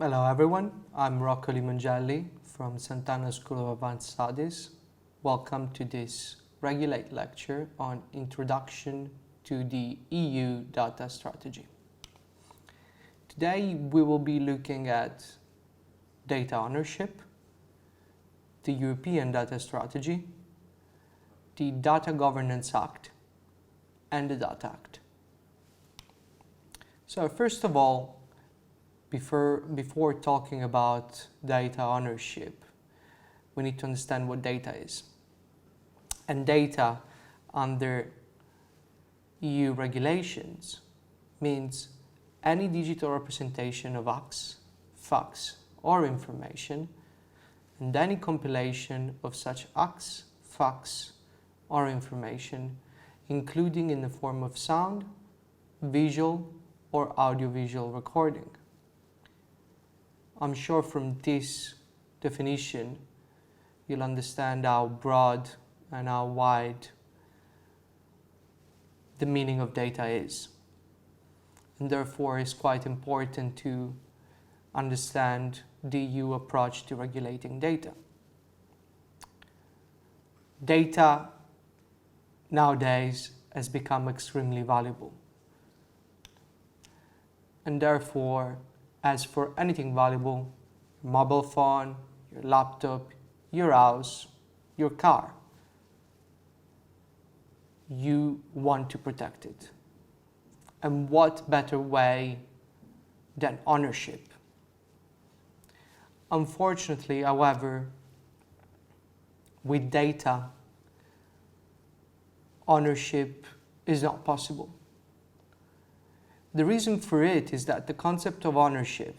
Hello everyone, I'm Rocco Limongelli from Sant'Anna School of Advanced Studies. Welcome to this Regulate lecture on Introduction to the EU Data Strategy. Today we will be looking at data ownership, the European Data Strategy, the Data Governance Act, and the Data Act. So first of all, before talking about data ownership, we need to understand what data is. And data under EU regulations means any digital representation of facts, or information, and any compilation of such facts, or information, including in the form of sound, visual, or audiovisual recording. I'm sure from this definition you'll understand how broad and how wide the meaning of data is, and therefore it's quite important to understand the EU approach to regulating data. Data nowadays has become extremely valuable, and therefore, as for anything valuable, your mobile phone, your laptop, your house, your car, you want to protect it. And what better way than ownership? Unfortunately, however, with data, ownership is not possible. The reason for it is that the concept of ownership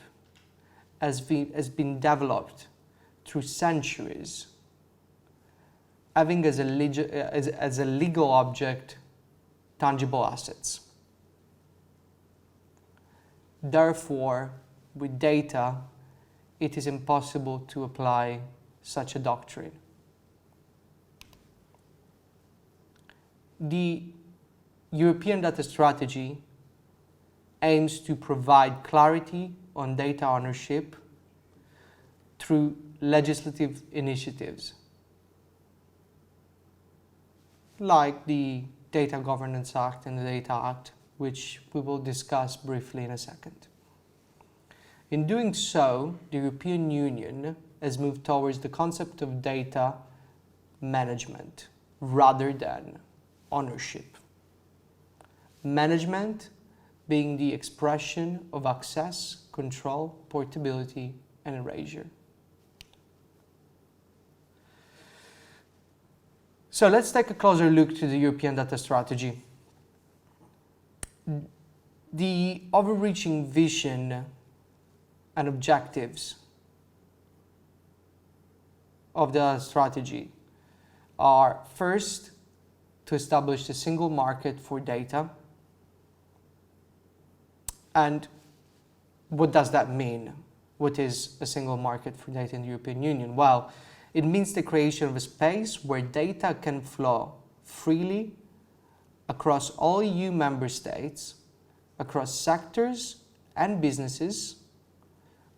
has been developed through centuries, having as a legal object tangible assets. Therefore, with data, it is impossible to apply such a doctrine. The European Data Strategy aims to provide clarity on data ownership through legislative initiatives like the Data Governance Act and the Data Act, which we will discuss briefly in a second. In doing so, the European Union has moved towards the concept of data management rather than ownership. Management being the expression of access, control, portability, and erasure. So let's take a closer look to the European Data Strategy. The overreaching vision and objectives of the strategy are, first, to establish a single market for data. And what does that mean? What is a single market for data in the European Union? Well, it means the creation of a space where data can flow freely across all EU member states, across sectors and businesses,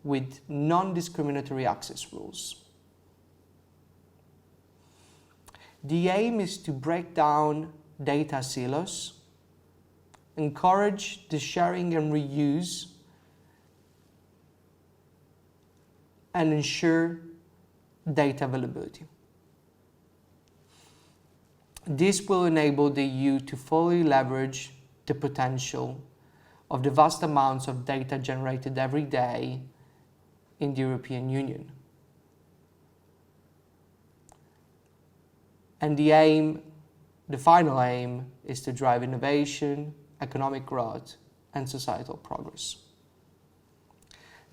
with non-discriminatory access rules. The aim is to break down data silos, encourage the sharing and reuse, and ensure data availability. This will enable the EU to fully leverage the potential of the vast amounts of data generated every day in the European Union. And the final aim is to drive innovation, economic growth, and societal progress.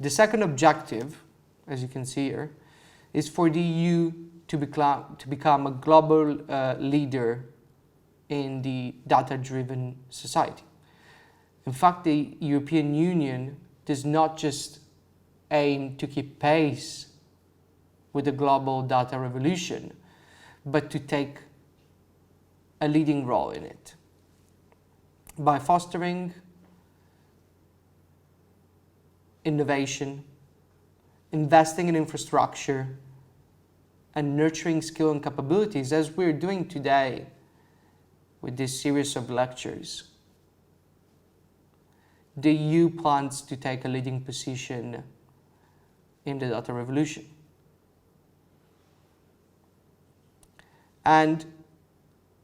The second objective, as you can see here, is for the EU to become a global leader in the data-driven society. In fact, the European Union does not just aim to keep pace with the global data revolution, but to take a leading role in it by fostering innovation, investing in infrastructure, and nurturing skill and capabilities, as we're doing today with this series of lectures, the EU plans to take a leading position in the data revolution. And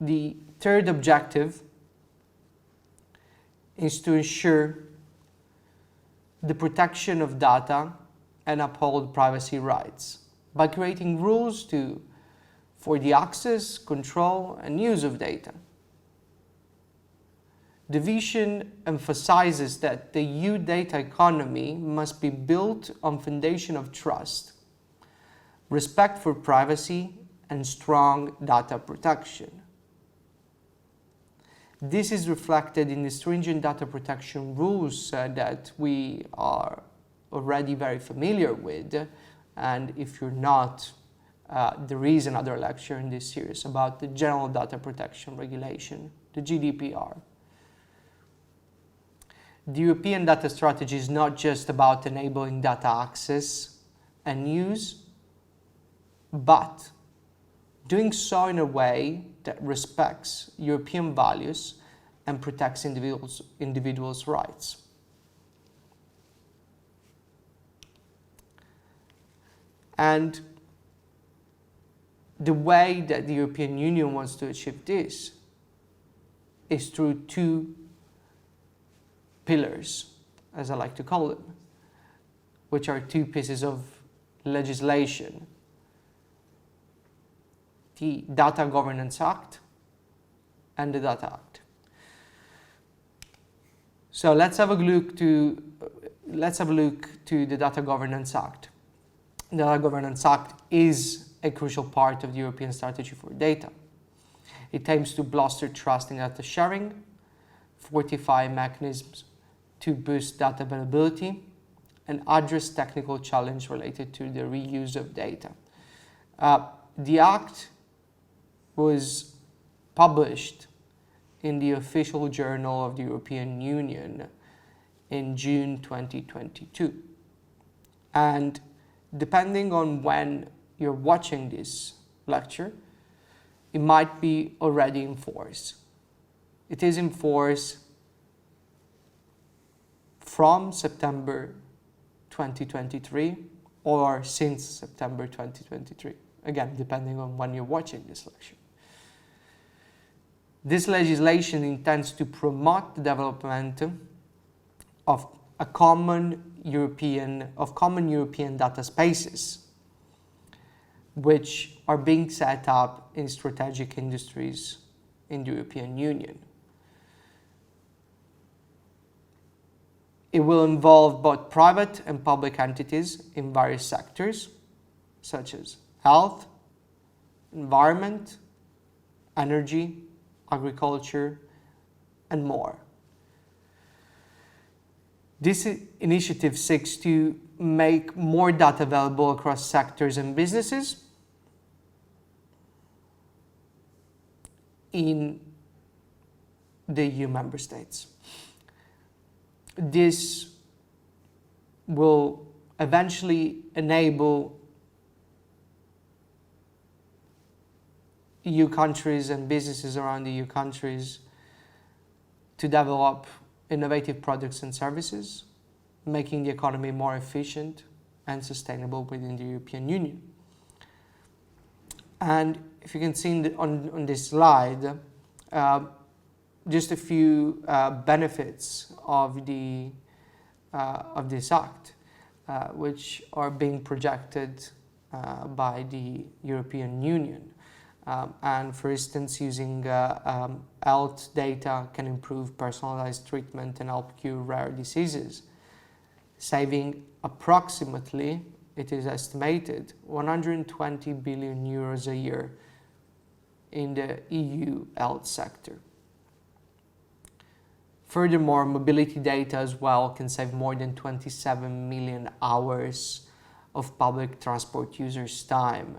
the third objective is to ensure the protection of data and uphold privacy rights by creating rules for the access, control, and use of data. The vision emphasizes that the EU data economy must be built on foundation of trust, respect for privacy, and strong data protection. This is reflected in the stringent data protection rules that we are already very familiar with. And if you're not, there is another lecture in this series about the General Data Protection Regulation, the GDPR. The European data strategy is not just about enabling data access and use, but doing so in a way that respects European values and protects individuals' rights. And the way that the European Union wants to achieve this is through two pillars, as I like to call them, which are two pieces of legislation: the Data Governance Act and the Data Act. So let's have a look to the Data Governance Act. The Data Governance Act is a crucial part of the European strategy for data. It aims to bolster trust in data sharing, fortify mechanisms to boost data availability, and address technical challenges related to the reuse of data. The Act was published in the official journal of the European Union in June 2022. And depending on when you're watching this lecture, it might be already in force. It is in force from September 2023 or since September 2023. Again, depending on when you're watching this lecture. This legislation intends to promote the development of common European data spaces, which are being set up in strategic industries in the European Union. It will involve both private and public entities in various sectors, such as health, environment, energy, agriculture, and more. This initiative seeks to make more data available across sectors and businesses in the EU member states. This will eventually enable EU countries and businesses around the EU countries to develop innovative products and services, making the economy more efficient and sustainable within the European Union. And if you can see on this slide, just a few benefits of this act, which are being projected by the European Union. And for instance, using health data can improve personalized treatment and help cure rare diseases, saving approximately, it is estimated, 120 billion euros a year in the EU health sector. Furthermore, mobility data as well can save more than 27 million hours of public transport users' time.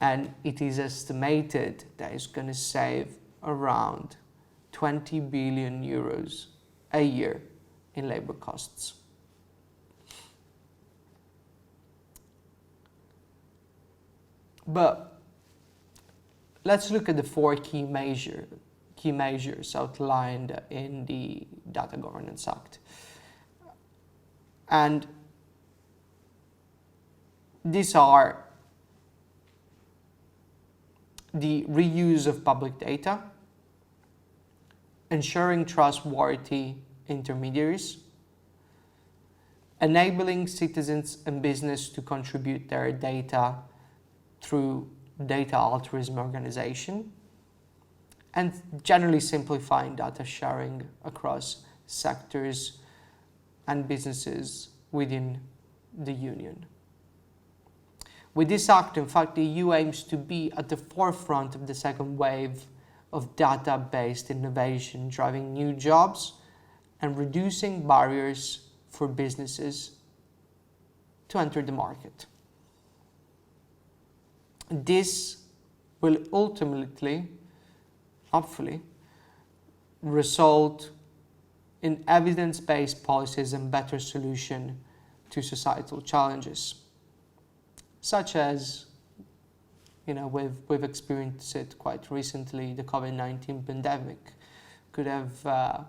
And it is estimated that it's going to save around 20 billion euros a year in labor costs. But let's look at the four key measures outlined in the Data Governance Act. And these are the reuse of public data, ensuring trustworthy intermediaries, enabling citizens and business to contribute their data through data altruism organization, and generally simplifying data sharing across sectors and businesses within the Union. With this act, in fact, the EU aims to be at the forefront of the second wave of data-based innovation, driving new jobs and reducing barriers for businesses to enter the market. This will ultimately, hopefully, result in evidence-based policies and better solution to societal challenges, such as, we've experienced it quite recently, the COVID-19 pandemic could have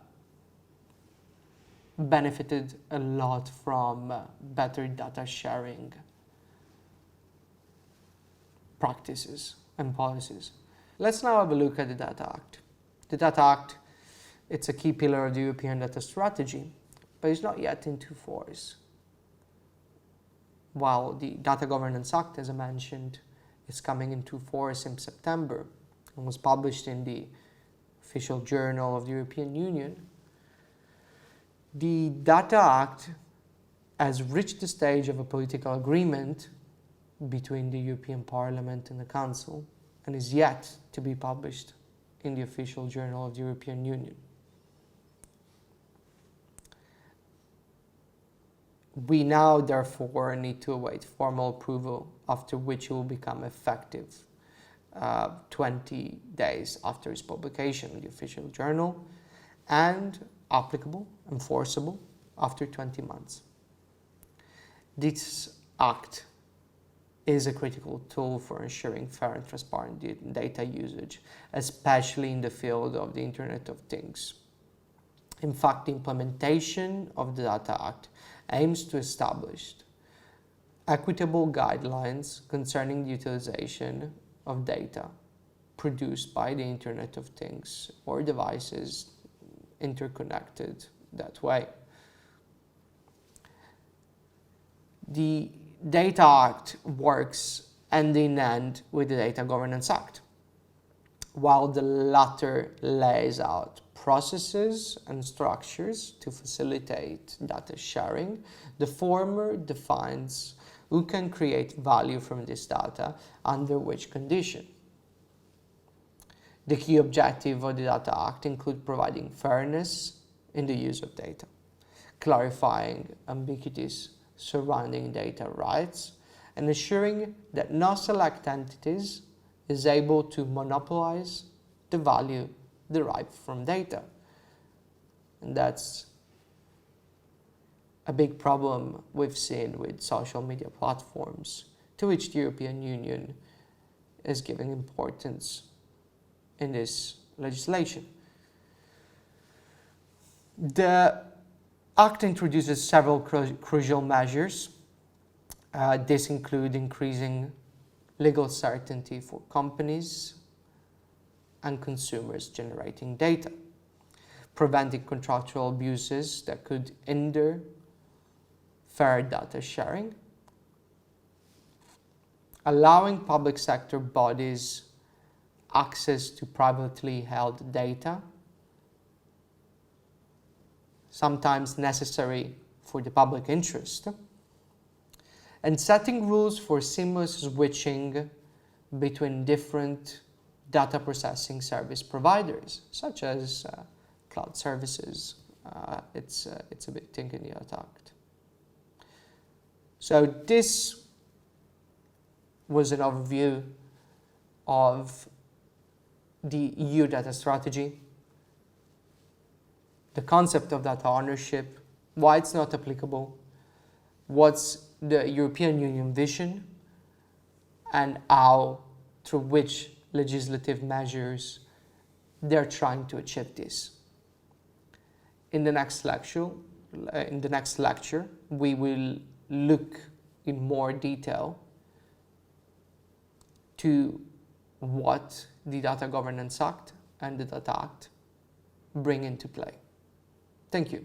benefited a lot from better data sharing practices and policies. Let's now have a look at the Data Act. The Data Act, it's a key pillar of the European data strategy, but it's not yet into force. While the Data Governance Act, as I mentioned, is coming into force in September and was published in the official journal of the European Union, the Data Act has reached the stage of a political agreement between the European Parliament and the Council and is yet to be published in the official journal of the European Union. We now, therefore, need to await formal approval, after which it will become effective 20 days after its publication in the official journal, and applicable, enforceable, after 20 months. This act is a critical tool for ensuring fair and transparent data usage, especially in the field of the Internet of Things. In fact, the implementation of the Data Act aims to establish equitable guidelines concerning the utilization of data produced by the Internet of Things or devices interconnected that way. The Data Act works hand in hand with the Data Governance Act. While the latter lays out processes and structures to facilitate data sharing, the former defines who can create value from this data under which condition. The key objective of the Data Act include providing fairness in the use of data, clarifying ambiguities surrounding data rights, and ensuring that no select entities is able to monopolize the value derived from data. And that's a big problem we've seen with social media platforms, to which the European Union is giving importance in this legislation. The Act introduces several crucial measures. This include increasing legal certainty for companies and consumers generating data, preventing contractual abuses that could hinder fair data sharing, allowing public sector bodies access to privately held data, sometimes necessary for the public interest, and setting rules for seamless switching between different data processing service providers, such as cloud services. It's a big thing in the Act. So this was an overview of the EU data strategy, the concept of data ownership, why it's not applicable, what's the European Union vision, and how, through which legislative measures they're trying to achieve this. In the next lecture, we will look in more detail to what the Data Governance Act and the Data Act bring into play. Thank you.